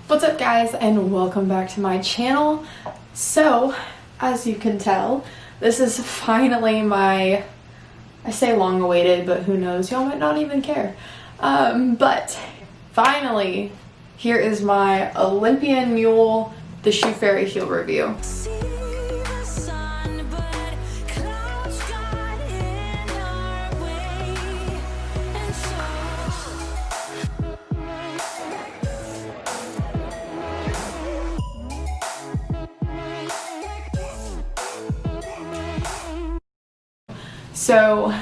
What's up guys, and welcome back to my channel. So as you can tell, this is finally my, I say long awaited, but who knows, y'all might not even care. But finally, here is my Olympian Mule, the Shoe Fairy heel review. So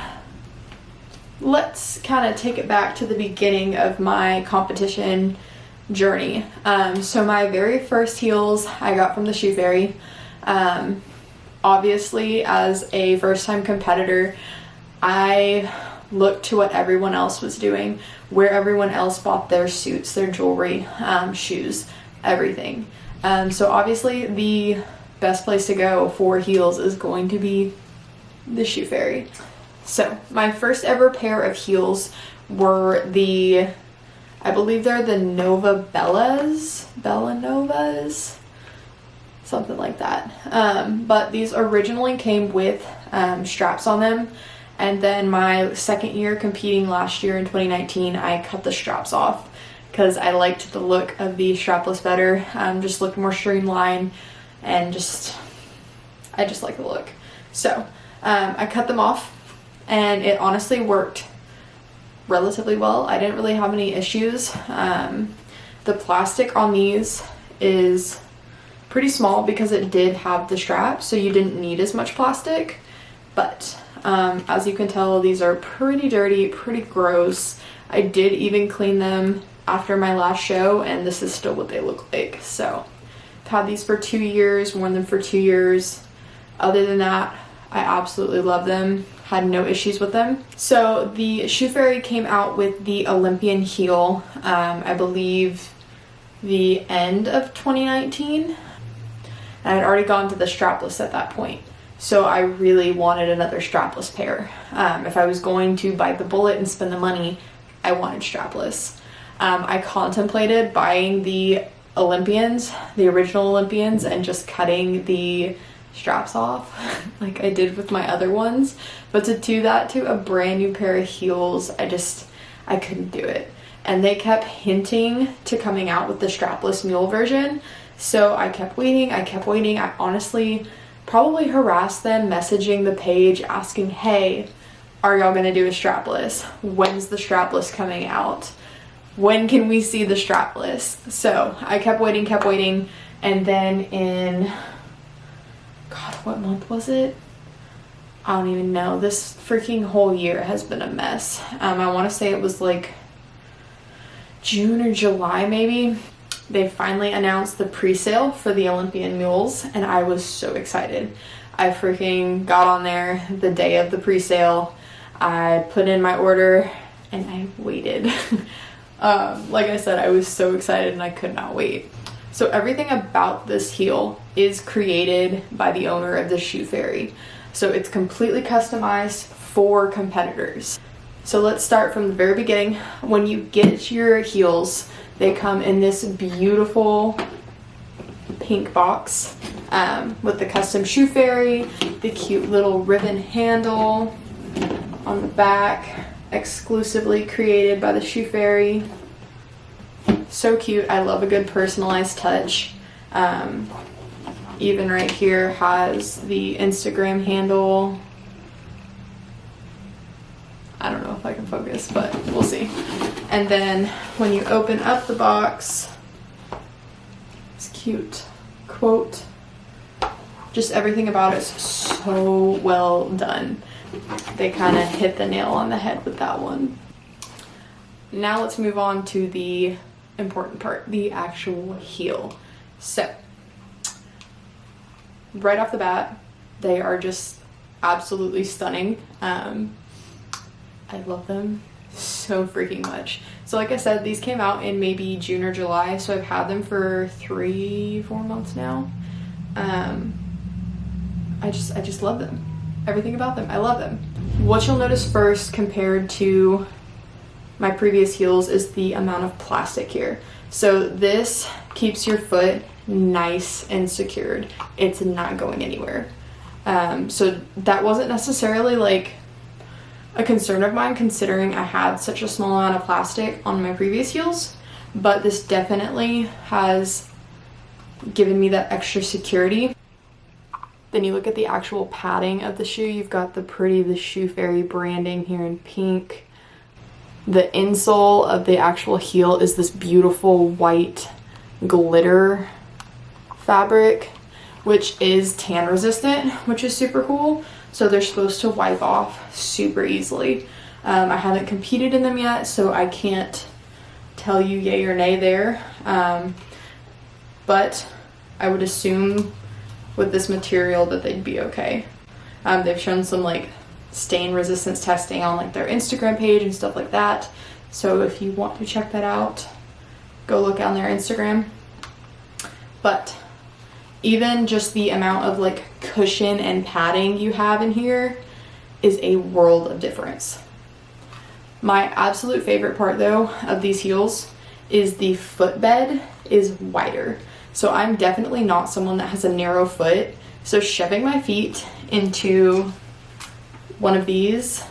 let's kind of take it back to the beginning of my competition journey. So my very first heels I got from the Shoe Fairy. Obviously, as a first-time competitor, I looked to what everyone else was doing, where everyone else bought their suits, their jewelry, shoes, everything. So obviously the best place to go for heels is going to be the Shoe Fairy. So my first ever pair of heels were the, I believe they're the Nova Bellas, Bella Novas, something like that. But these originally came with straps on them, and then my second year competing last year in 2019, I cut the straps off because I liked the look of the strapless better. Just looked more streamlined, and I just like the look. So I cut them off, and it honestly worked relatively well. I didn't really have any issues. The plastic on these is pretty small because it did have the strap, so you didn't need as much plastic. But as you can tell, these are pretty dirty, pretty gross. I did even clean them after my last show, and this is still what they look like. So I've had these for 2 years, worn them for 2 years. Other than that, I absolutely love them, had no issues with them. So the Shoe Fairy came out with the Olympian heel, I believe the end of 2019. I had already gone to the strapless at that point, so I really wanted another strapless pair. If I was going to bite the bullet and spend the money, I wanted strapless. I contemplated buying the Olympians, the original Olympians, and just cutting the straps off like I did with my other ones, but to do that to a brand new pair of heels, I couldn't do it. And they kept hinting to coming out with the strapless mule version, so I kept waiting. I honestly probably harassed them, messaging the page asking, hey, are y'all gonna do a strapless? When's the strapless coming out? When can we see the strapless? So I kept waiting, and then in, God, what month was it? I don't even know. This freaking whole year has been a mess. I want to say it was like June or July maybe. They finally announced the pre-sale for the Olympian mules, and I was so excited. I freaking got on there the day of the pre-sale. I put in my order and I waited. Like I said, I was so excited and I could not wait. So everything about this heel is created by the owner of the Shoe Fairy. So it's completely customized for competitors. So let's start from the very beginning. When you get your heels, they come in this beautiful pink box with the custom Shoe Fairy, the cute little ribbon handle on the back, exclusively created by the Shoe Fairy. So cute. I love a good personalized touch. Even right here has the Instagram handle. I don't know if I can focus, but we'll see. And then when you open up the box, it's cute quote. Just everything about it is so well done. They kind of hit the nail on the head with that one. Now let's move on to the important part, the actual heel. So right off the bat, they are just absolutely stunning. I love them so freaking much. So like I said, these came out in maybe June or July, so I've had them for 3-4 months now. I just love them. Everything about them, I love them. What you'll notice first compared to my previous heels is the amount of plastic here. So this keeps your foot nice and secured. It's not going anywhere. So that wasn't necessarily like a concern of mine, considering I had such a small amount of plastic on my previous heels, but this definitely has given me that extra security. Then you look at the actual padding of the shoe. You've got the Shoe Fairy branding here in pink. The insole of the actual heel is this beautiful white glitter fabric, which is tan resistant, which is super cool. So they're supposed to wipe off super easily. I haven't competed in them yet, so I can't tell you yay or nay there. But I would assume with this material that they'd be okay. They've shown some like stain resistance testing on like their Instagram page and stuff like that. So if you want to check that out, go look on their Instagram. But even just the amount of like cushion and padding you have in here is a world of difference. My absolute favorite part though of these heels is the footbed is wider. So I'm definitely not someone that has a narrow foot. So shoving my feet into one of these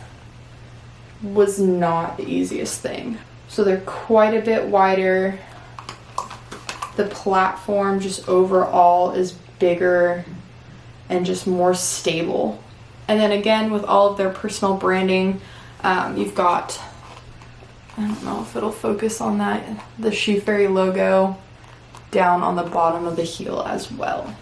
was not the easiest thing. So they're quite a bit wider. The platform just overall is bigger and just more stable. And then again, with all of their personal branding, you've got, I don't know if it'll focus on that, the Shoe Fairy logo down on the bottom of the heel as well.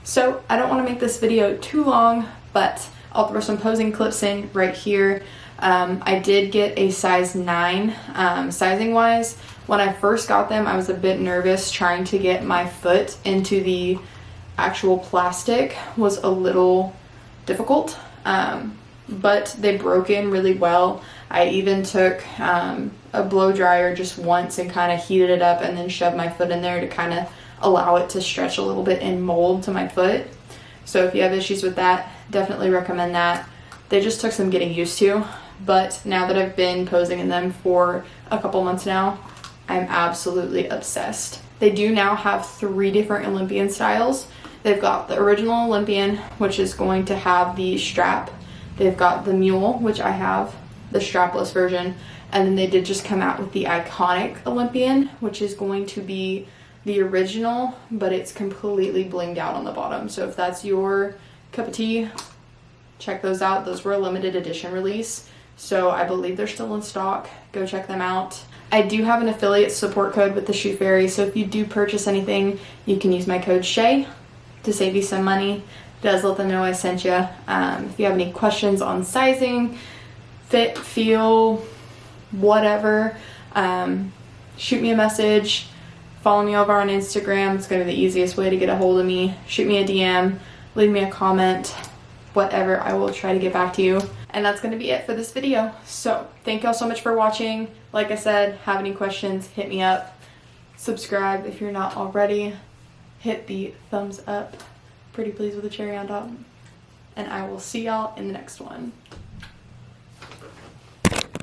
So I don't want to make this video too long, but I'll throw some posing clips in right here. I did get a size 9. Sizing wise, when I first got them, I was a bit nervous. Trying to get my foot into the actual plastic was a little difficult, but they broke in really well. I even took a blow dryer just once and kind of heated it up and then shoved my foot in there to kind of allow it to stretch a little bit and mold to my foot. So if you have issues with that, definitely recommend that. They just took some getting used to, but now that I've been posing in them for a couple months now, I'm absolutely obsessed. They do now have 3 different Olympian styles. They've got the original Olympian, which is going to have the strap. They've got the mule, which I have, the strapless version. And then they did just come out with the iconic Olympian, which is going to be the original, but it's completely blinged out on the bottom. So if that's your cup of tea, check those out. Those were a limited edition release, so I believe they're still in stock. Go check them out. I do have an affiliate support code with the Shoe Fairy, so if you do purchase anything, you can use my code SHAY to save you some money. It does let them know I sent you. If you have any questions on sizing, fit, feel, whatever, shoot me a message. Follow me over on Instagram. It's going to be the easiest way to get a hold of me. Shoot me a DM, leave me a comment, whatever. I will try to get back to you. And that's going to be it for this video. So thank y'all so much for watching. Like I said, have any questions, hit me up. Subscribe if you're not already. Hit the thumbs up. Pretty please with a cherry on top. And I will see y'all in the next one.